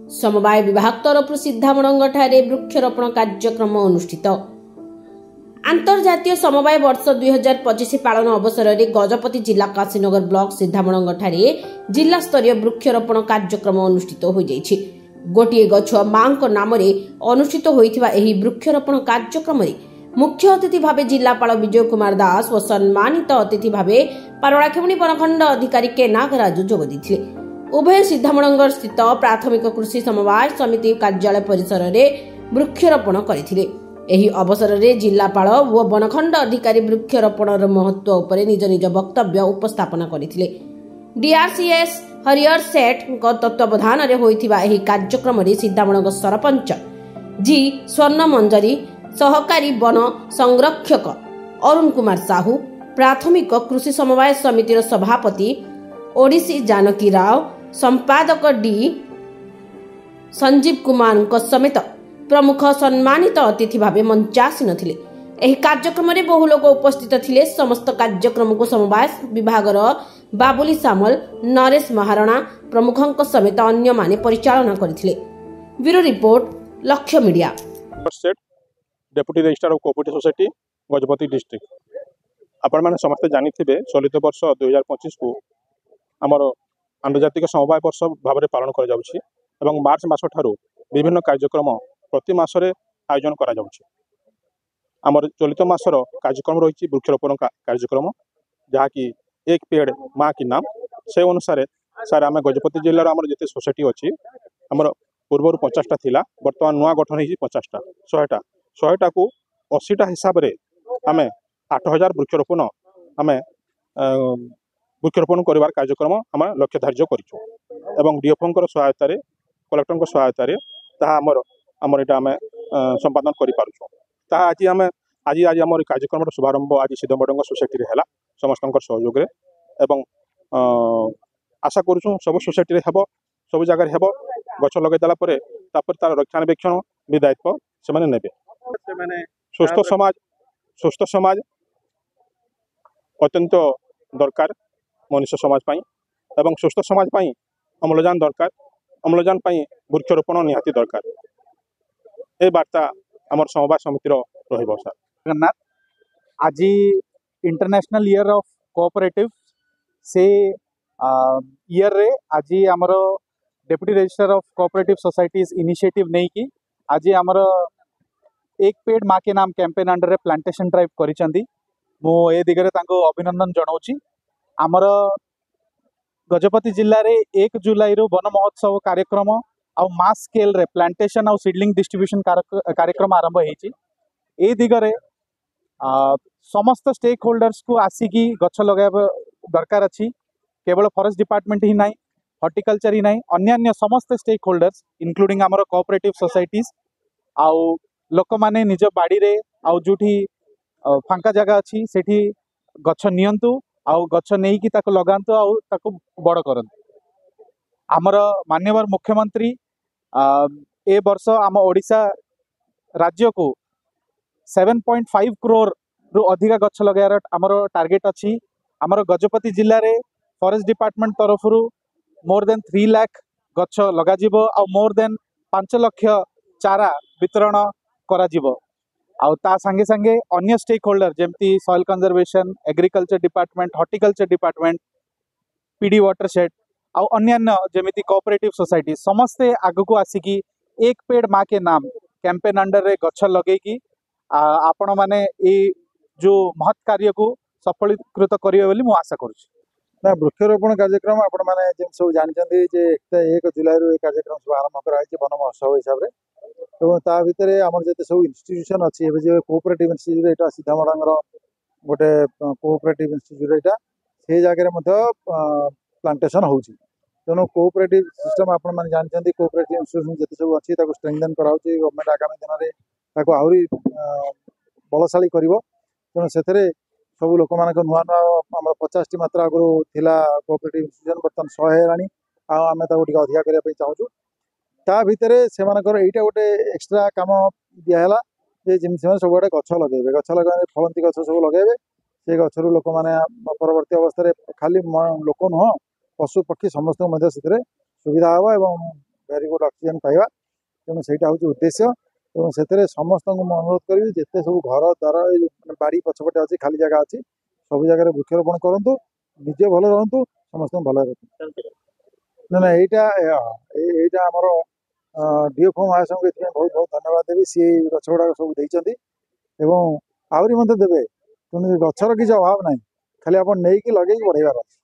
समवाय विभाग तरफ सीधामणंगଠାରେ वृक्षरोपण कार्यक्रम अनुष्ठित। अंतर्जातीय समवाय वर्ष 2025 पालन अवसर में गजपति जिला काशीनगर ब्लॉक सीधामणंगଠାରେ जिला स्तरीय वृक्षरोपण कार्यक्रम अनुष्ठित हो जाइछि। गोटे गछ मां नाम अनुष्ठित होइथिबा एही वृक्षरोपण कार्यक्रम में मुख्य अतिथि भावे जिलापाल विजय कुमार दास और सम्मानित अतिथि भावे पारଳାखेमुनी वनखंड अधिकारी के नागराजु जोग देथिले। उभय सीधामणंगर स्थित प्राथमिक कृषि समवाय समिति कार्यालय परिसर में वृक्षरोपण करथिले। एही अवसर में जिलापाल और वनखंड अधिकारी वृक्षरोपण महत्व उपरे निज निज वक्तव्य उपस्थापन करथिले। डीआरसीएस हरिहर सेठ तत्वावधान में होइथिबा एही कार्यक्रम में सीधामणंग सरपंच जी स्वर्ण मंजरी, सहकारी वन संरक्षक अरुण कुमार साहू, प्राथमिक कृषि समवाय समितिर सभापति ओडिसी जानकी राव, संपादक डी संजीव कुमार समेत प्रमुख सम्मानित अतिथि भावे मंचासीन थिले। एही कार्यक्रम में बहु लोक उपस्थित थिले। समस्त कार्यक्रम को समवाय विभाग बाबुली सामल, नरेश महाराणा प्रमुखों समेत अन्य माने परिचालना करथिले। ब्यूरो रिपोर्ट, लक्ष्य media. Deputy registrar of cooperative society Gajapati district. आपण मैंने समस्त जानी चलित वर्ष 2025 को आमर आंतर्जातिक समवाय वर्ष भाव में पालन कर जाउछि एवं मार्च मास ठारू विभिन्न कार्यक्रम प्रति मासरे आयोजन करा जाउछि। आमर चलित मासर कार्यक्रम रही वृक्षरोपण कार्यक्रम जहाँकि एक पेड़ माँ की नाम। से अनुसार सार आम गजपति जिलार आमर जिते सोसाइटी अच्छी आमर पूर्वर 50टा थिला, बर्तमान नुआ गठन होगी 50टा 100टा को 80टा हिसाब से आम 8000 वृक्षरोपण आम वृक्षरोपण कर कार्यक्रम आम लक्ष्य धार्य करूँ। डीएफओ सहायतार कलेक्टर सहायतार आमर आमर यहाँ आम संपादन कर आज आम कार्यक्रम शुभारंभ आज सीधामणंग सोसाइटी है समस्त सहयोग एवं आशा करूँ सब सोसाइटी हेब, सब जगह हेब। गछ लगेदेला तार रक्षणाबेक्षण भी दायित्व से नेबे। सुस्थ समाज अत्यंत दरकार मनुष्य समाज पाई एवं सुस्थ समाज पाई अम्लजान दरकार। अम्लजान पाई वृक्षरोपण निहाती दरकार। ए वार्ता आमर समवाय समितिर रहिबो। सर जगन्नाथ, आज इंटरनेशनल ईयर ऑफ कोऑपरेटिव से ईयर रे आज आमर deputy registrar of cooperative societies initiative नहीं कि आज आमर एक पेड़ माँ के नाम कैंपेन अंडर रे प्लांटेशन ड्राइव करिसेंती। मु ए दिगरे तांको अभिनंदन जनाउछि। आमर गजपति जिल्ला रे 1 जुलाई रो वन महोत्सव कार्यक्रम आ मास स्केल रे प्लांटेशन आ सीडलिंग डिस्ट्रीब्यूशन कार्यक्रम आरंभ होईछि। ए दिगरे समस्त स्टेक होल्डर्स को आसिकी गछ लगाइबा दरकार अछि। केवल फॉरेस्ट डिपार्टमेंट ही नहीं, हॉर्टिकल्चर ही नहीं, अन्य समस्त स्टेक होल्डर्स इंक्लूडिंग आमर कोऑपरेटिव सोसाइटीज आउ लोक माने निज बाड़ी रे आउ जोठी फांका जगह अच्छी सेठी गछ नियंतु आउ गछ नहीं कि ताको लगांतु आउ ताको बड़ करंतु। आमर माननीय मुख्यमंत्री ए वर्ष आम ओडिशा राज्य को 7.5 करोड़ रु अधिका गछ लगार आमर टार्गेट अच्छी। आमर गजपति जिल्ला रे फॉरेस्ट डिपार्टमेंट तरफ मोर देन 3 लाख गछ लगा जिवो आ मोर देन 5 लाख चारा वितरण करा जिवो। आउ ता संगे संगे अन्य स्टेक होल्डर जेमती soil conservation, agriculture department, horticulture department, PD watershed आउ अन्य जेमिति कोऑपरेटिव सोसाइटी समस्ते आग को आसिकी एक पेड़ माँ के नाम कैंपेन अंडर रे गछ लगे कि आपण माने ए जो महत् कार्य को सफलीकृत करिवे बोली मु आशा करूछी। ना वृक्षरोपण कार्यक्रम आपण माने जेम सब जानचंदी जे 1 जुलाई रो कार्यक्रम सब आरंभ कराई वन महोत्सव हिसाब रे एवं ता भितर आमर जते सब इंस्टीट्यूशन अच्छी जे कोऑपरेटिव इंस्टीट्यूट एटा सीधामणंगर गोटे कोऑपरेटिव इंस्टीट्यूट एटा से जगह प्लांटेशन होउची। तेणु कोऑपरेटिव सिस्टम आपण माने जानचंदी कोऑपरेटिव इंस्टीट्यूशन जते सब अच्छी ताको स्ट्रेंथन कराउची। गवर्नमेंट आगामी दिन रे ताको आहुरी बलशाली करिवो। तेणु सेथरे सब लोक मानक नुआ नुआ 50 टी मात्रा आगु थिला कोऑपरेटिव इंस्टीट्यूशन बर्तन 100 हेलानी आम अधिका करने चाहूँ। ता भितर से यहीटा गोटे एक्सट्रा कम दिहला जे सब गोटे गछ लगे गछ लगे फलंती गछ सब लगे से गचर लोक मैंने परवर्ती अवस्था खाली लोक नुह पशु पक्षी समस्त सुविधा हे ଭେରି ଗୁଡ୍ ଅକ୍ସିଜେନ୍ पाइबा तेणु ସେଇଟା ହେଉଛି ଉଦ୍ଦେଶ୍ୟ ଏବଂ ସେଥିରେ ସମସ୍ତଙ୍କୁ ମୁଁ ଅନୁରୋଧ କରିବି ଯେତେ ସବୁ ଘର ଦ୍ୱାର ଏଇ ମାନେ ବାଡ଼ି ପଛପଟେ ଅଛି ଖାଲି ଜାଗା ଅଛି ସବୁ ଜାଗାରେ ବୃକ୍ଷରୋପଣ କରନ୍ତୁ ନିଜେ ଭଲ ରହନ୍ତୁ ସମସ୍ତଙ୍କୁ ଭଲ ରଖନ୍ତୁ ନା ନା ଏଇଟା ଆମର ଡିଓଫ ମହାଶୟଙ୍କୁ ଏଥିପାଇଁ ବହୁତ ବହୁତ ଧନ୍ୟବାଦ ଦେବି ସିଏ ଏଇ ଗଛ ଗୁଡ଼ାକ ସବୁ ଦେଇଛନ୍ତି ଏବଂ ଆହୁରି ମଧ୍ୟ ଦେବେ ତେଣୁ ଗଛର କିଛି ଅଭାବ ନାହିଁ ଖାଲି ଆପଣ ନେଇକି ଲଗେଇକି ବଢ଼େଇବାର ଅଛି।